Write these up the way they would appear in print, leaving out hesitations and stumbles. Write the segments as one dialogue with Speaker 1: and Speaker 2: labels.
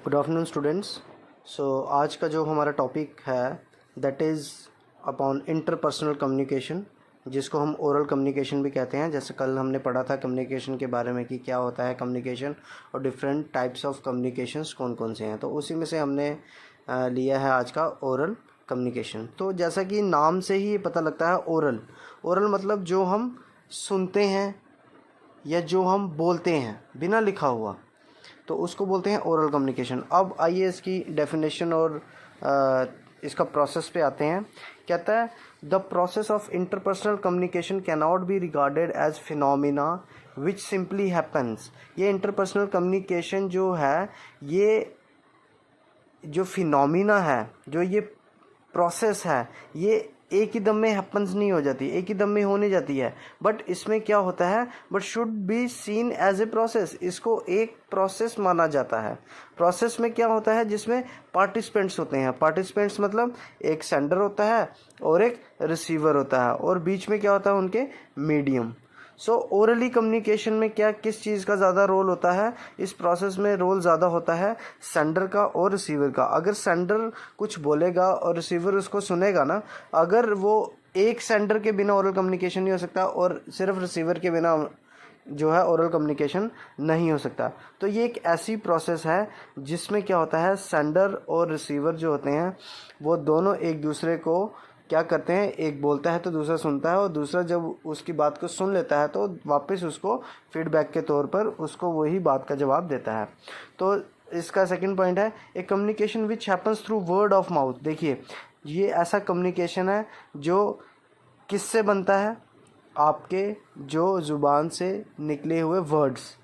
Speaker 1: Good afternoon students. आज का जो हमारा टॉपिक है that is upon interpersonal communication, जिसको हम ओरल कम्युनिकेशन भी कहते हैं। जैसे कल हमने पढ़ा था कम्युनिकेशन के बारे में कि क्या होता है कम्युनिकेशन और डिफरेंट टाइप्स ऑफ कम्युनिकेशंस कौन कौन से हैं, तो उसी में से हमने लिया है आज का ओरल कम्युनिकेशन। तो जैसा कि नाम से ही पता लगता है, ओरल मतलब जो हम सुनते हैं या जो हम बोलते हैं बिना लिखा हुआ, तो उसको बोलते हैं ओरल कम्युनिकेशन। अब आइए इसकी डेफिनेशन और इसका प्रोसेस पे आते हैं। कहता है the process of interpersonal communication can not be regarded as phenomena which simply happens. ये इंटरपर्सनल कम्युनिकेशन जो है, ये जो फिनोमिना है, जो ये प्रोसेस है, ये एक ही दम में हैपन्स नहीं हो जाती, एक ही दम में हो नहीं जाती है। बट इसमें क्या होता है, but should be seen as a process. इसको एक प्रोसेस माना जाता है। प्रोसेस में क्या होता है, जिसमें पार्टिसिपेंट्स होते हैं। पार्टिसिपेंट्स मतलब एक सेंडर होता है और एक रिसीवर होता है, और बीच में क्या होता है, उनके मीडियम। ओरली कम्युनिकेशन में क्या किस चीज़ का ज़्यादा रोल होता है, इस प्रोसेस में रोल ज़्यादा होता है सेंडर का और रिसीवर का। अगर सेंडर कुछ बोलेगा और रिसीवर उसको सुनेगा ना, अगर वो एक सेंडर के बिना ओरल कम्युनिकेशन नहीं हो सकता और सिर्फ रिसीवर के बिना जो है ओरल कम्युनिकेशन नहीं हो सकता। तो ये एक ऐसी प्रोसेस है जिसमें क्या होता है, सेंडर और रिसीवर जो होते हैं वो दोनों एक दूसरे को क्या करते हैं, एक बोलता है तो दूसरा सुनता है, और दूसरा जब उसकी बात को सुन लेता है तो वापस उसको फीडबैक के तौर पर उसको वही बात का जवाब देता है। तो इसका सेकंड पॉइंट है a communication which happens through word of mouth. देखिए, ये ऐसा कम्युनिकेशन है जो किससे बनता है, आपके जो ज़ुबान से निकले हुए वर्ड्स,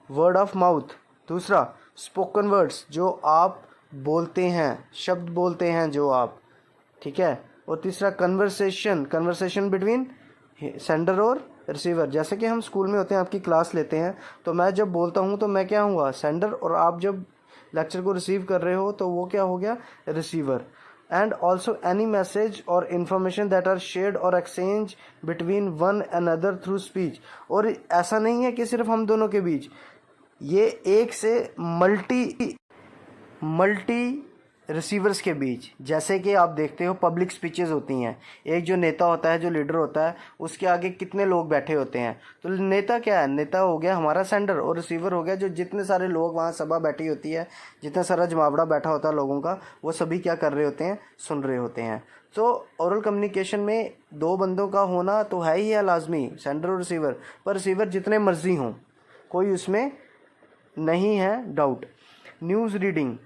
Speaker 1: वर्ड ऑफ माउथ। दूसरा स्पोकन वर्ड्स, जो आप बोलते हैं, शब्द बोलते हैं जो आप, ठीक है। और तीसरा कन्वर्सेशन बिटवीन सेंडर और रिसीवर। जैसे कि हम स्कूल में होते हैं, आपकी क्लास लेते हैं, तो मैं जब बोलता हूँ तो मैं क्या हुआ, सेंडर, और आप जब लेक्चर को रिसीव कर रहे हो तो वो क्या हो गया, receiver. And also any message और इन्फॉर्मेशन दैट आर शेयर्ड और exchange between one another through speech. और ऐसा नहीं है कि सिर्फ हम दोनों के बीच, ये एक से मल्टी रिसीवर्स के बीच। जैसे कि आप देखते हो पब्लिक स्पीचेस होती हैं, एक जो नेता होता है, जो लीडर होता है, उसके आगे कितने लोग बैठे होते हैं। तो नेता क्या है, नेता हो गया हमारा सेंडर, और रिसीवर हो गया जो जितने सारे लोग वहाँ सभा बैठी होती है, जितना सारा जमावड़ा बैठा होता है लोगों का, वो सभी क्या कर रहे होते हैं, सुन रहे होते हैं। तो ओरल कम्युनिकेशन में दो बंदों का होना तो है ही है लाजमी, सेंडर और रिसीवर, पर रिसीवर जितने मर्जी हों, कोई उसमें नहीं है doubt. News reading,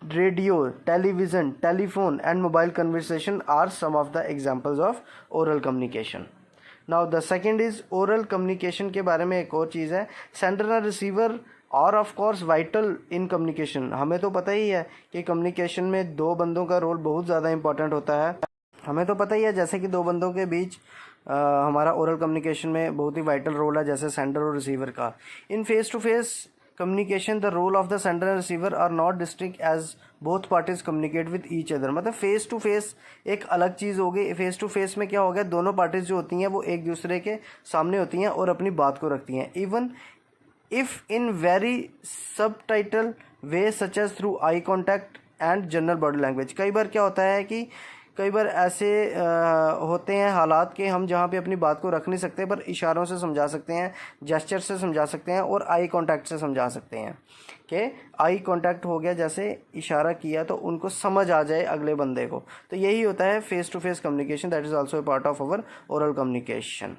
Speaker 1: radio, television, telephone and mobile conversation are some of the examples of oral communication. Now the second is oral communication के बारे में एक और चीज़ है, sender और receiver are of course vital in communication। हमें तो पता ही है कि communication में दो बंदों का रोल बहुत ज़्यादा important होता है। हमें तो पता ही है जैसे कि दो बंदों के बीच हमारा ओरल कम्युनिकेशन में बहुत ही वाइटल रोल है, जैसे सेंडर और रिसीवर का। In face to face communication the role of the sender and receiver are not distinct as both parties communicate with each other. मतलब फेस टू फेस एक अलग चीज़ हो गई। फेस टू फेस में क्या हो गया, दोनों पार्टीज जो होती हैं वो एक दूसरे के सामने होती हैं और अपनी बात को रखती हैं, even if in very subtle way such as through eye contact and general body language. कई बार क्या होता है कि कई बार ऐसे होते हैं हालात के हम जहाँ पे अपनी बात को रख नहीं सकते, पर इशारों से समझा सकते हैं, जेस्चर से समझा सकते हैं और आई कांटेक्ट से समझा सकते हैं। कि आई कांटेक्ट हो गया, जैसे इशारा किया तो उनको समझ आ जाए अगले बंदे को। तो यही होता है face to face communication, that is also a part of our oral communication.